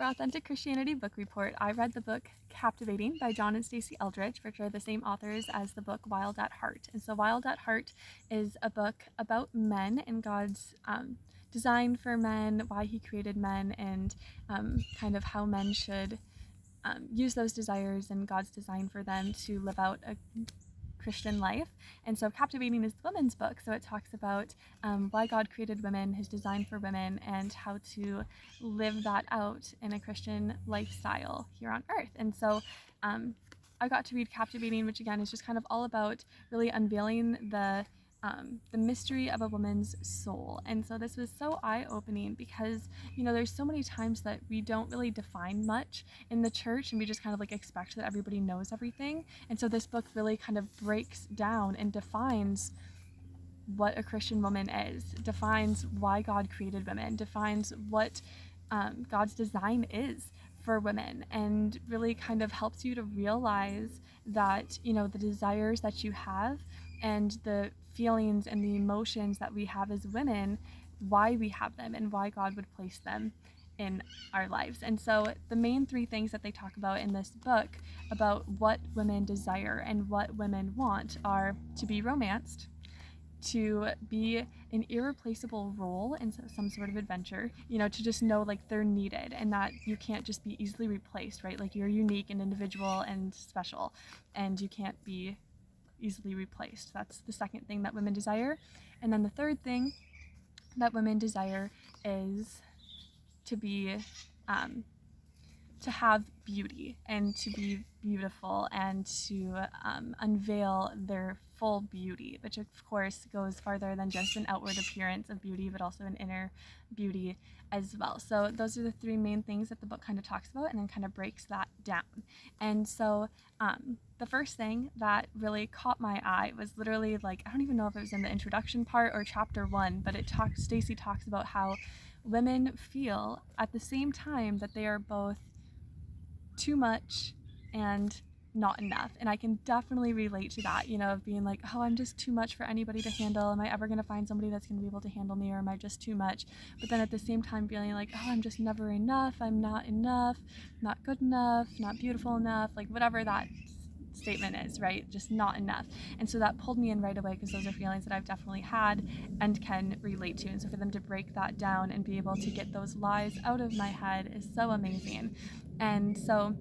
For Authentic Christianity Book Report, I read the book Captivating by John and Stasi Eldredge, which are the same authors as the book Wild at Heart. And so Wild at Heart is a book about men and God's design for men, why he created men, and kind of how men should use those desires and God's design for them to live out a Christian life. And so Captivating is the women's book, so it talks about why God created women, his design for women, and how to live that out in a Christian lifestyle here on earth. And so I got to read Captivating, which again is just kind of all about really unveiling the mystery of a woman's soul. And so this was so eye-opening because, you know, there's so many times that we don't really define much in the church and we just kind of like expect that everybody knows everything. And so this book really kind of breaks down and defines what a Christian woman is, defines why God created women, defines what God's design is for women, and really kind of helps you to realize that, you know, the desires that you have and the feelings and the emotions that we have as women, why we have them and why God would place them in our lives. And so the main three things that they talk about in this book about what women desire and what women want are to be romanced, to be an irreplaceable role in some sort of adventure, you know, to just know like they're needed and that you can't just be easily replaced, right? Like you're unique and individual and special and you can't be easily replaced. That's the second thing that women desire. And then the third thing that women desire is to be to have beauty and to be beautiful and to unveil their full beauty, which of course goes farther than just an outward appearance of beauty, but also an inner beauty as well. So those are the three main things that the book kind of talks about and then kind of breaks that down. And so the first thing that really caught my eye was literally like, I don't even know if it was in the introduction part or chapter 1, but Stasi talks about how women feel at the same time that they are both too much and not enough. And I can definitely relate to that, you know, of being like, oh, I'm just too much for anybody to handle. Am I ever going to find somebody that's going to be able to handle me, or am I just too much? But then at the same time feeling like, oh, I'm just never enough. I'm not enough, not good enough, not beautiful enough, like whatever that statement is, right? Just not enough. And so that pulled me in right away because those are feelings that I've definitely had and can relate to. And so for them to break that down and be able to get those lies out of my head is so amazing. And so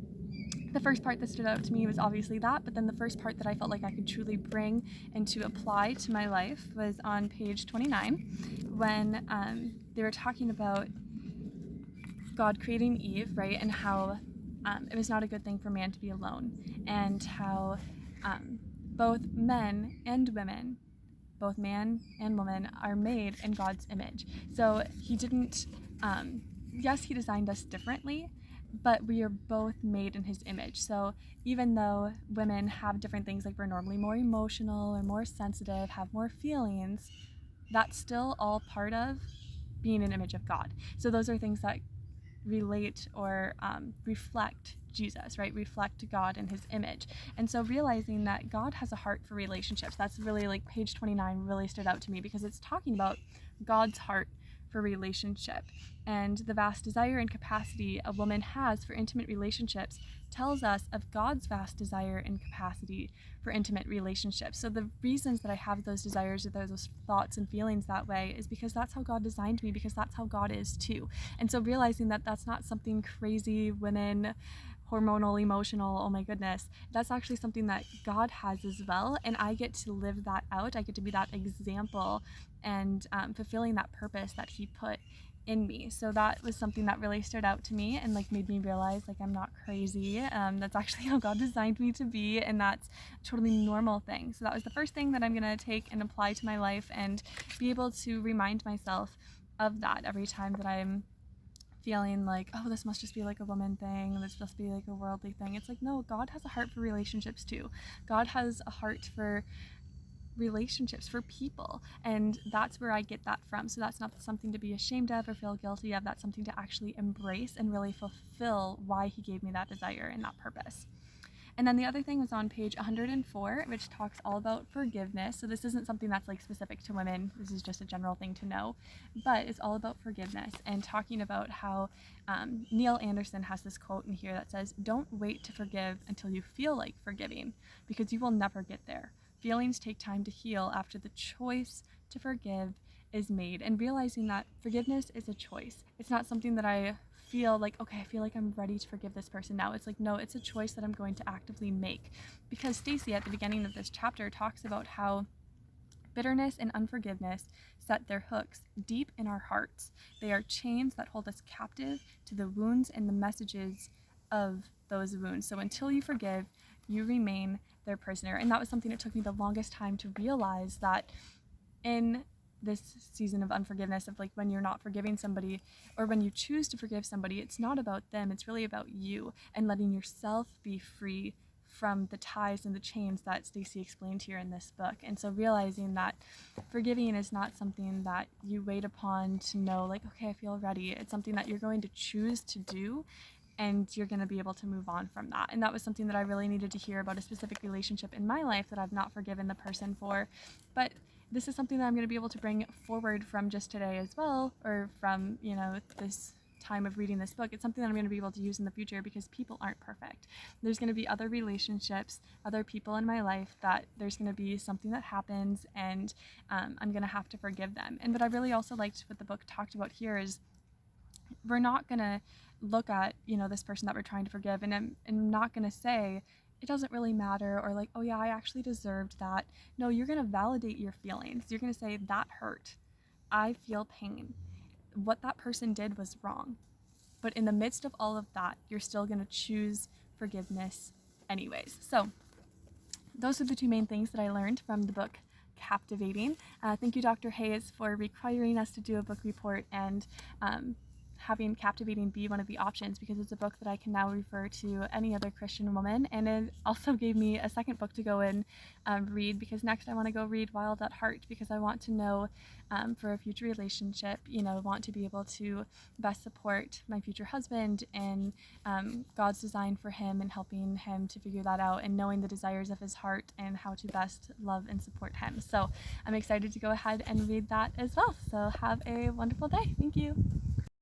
the first part that stood out to me was obviously that, but then the first part that I felt like I could truly bring and to apply to my life was on page 29 when they were talking about God creating Eve, right? And how it was not a good thing for man to be alone, and how both men and women, both man and woman, are made in God's image. So he didn't, yes, he designed us differently, but we are both made in his image. So even though women have different things, like we're normally more emotional or more sensitive, have more feelings, that's still all part of being an image of God. So those are things that relate or reflect Jesus, right? Reflect God in his image. And so realizing that God has a heart for relationships, that's really like page 29 really stood out to me because it's talking about God's heart for relationship, and the vast desire and capacity a woman has for intimate relationships tells us of God's vast desire and capacity for intimate relationships. So the reasons that I have those desires or those thoughts and feelings that way is because that's how God designed me, because that's how God is too. And so realizing that that's not something crazy women, hormonal, emotional, oh my goodness, that's actually something that God has as well, and I get to live that out. I get to be that example and fulfilling that purpose that he put in me. So that was something that really stood out to me and like made me realize like I'm not crazy. That's actually how God designed me to be, and that's a totally normal thing. So that was the first thing that I'm gonna take and apply to my life and be able to remind myself of that every time that I'm feeling like, oh, this must just be like a woman thing, this must be like a worldly thing. It's like, no, God has a heart for relationships too. God has a heart for relationships, for people, and that's where I get that from. So that's not something to be ashamed of or feel guilty of. That's something to actually embrace and really fulfill why he gave me that desire and that purpose. And then the other thing was on page 104, which talks all about forgiveness. So this isn't something that's like specific to women. This is just a general thing to know, but it's all about forgiveness and talking about how Neil Anderson has this quote in here that says, "Don't wait to forgive until you feel like forgiving, because you will never get there. Feelings take time to heal after the choice to forgive is made," and realizing that forgiveness is a choice. It's not something that I feel like, okay, I feel like I'm ready to forgive this person now. It's like, no, it's a choice that I'm going to actively make. Because Stasi at the beginning of this chapter talks about how bitterness and unforgiveness set their hooks deep in our hearts. They are chains that hold us captive to the wounds and the messages of those wounds. So until you forgive, you remain their prisoner. And that was something that took me the longest time to realize, that in this season of unforgiveness, of like when you're not forgiving somebody, or when you choose to forgive somebody, it's not about them, it's really about you, and letting yourself be free from the ties and the chains that Stasi explained here in this book. And so realizing that forgiving is not something that you wait upon to know, like, okay, I feel ready. It's something that you're going to choose to do, and you're going to be able to move on from that. And that was something that I really needed to hear about a specific relationship in my life that I've not forgiven the person for. But this is something that I'm going to be able to bring forward from just today as well, or from, this time of reading this book. It's something that I'm going to be able to use in the future, because people aren't perfect. There's going to be other relationships, other people in my life that there's going to be something that happens, and I'm going to have to forgive them. And what I really also liked what the book talked about here is, we're not going to look at, this person that we're trying to forgive, and I'm not going to say, it doesn't really matter, or like, oh yeah, I actually deserved that. No, you're going to validate your feelings. You're going to say, that hurt. I feel pain. What that person did was wrong. But in the midst of all of that, you're still going to choose forgiveness anyways. So those are the two main things that I learned from the book Captivating. Thank you, Dr. Hayes, for requiring us to do a book report, and having Captivating be one of the options, because it's a book that I can now refer to any other Christian woman. And it also gave me a second book to go and read, because next I want to go read Wild at Heart, because I want to know for a future relationship, want to be able to best support my future husband and God's design for him, and helping him to figure that out, and knowing the desires of his heart and how to best love and support him. So I'm excited to go ahead and read that as well. So have a wonderful day. Thank you.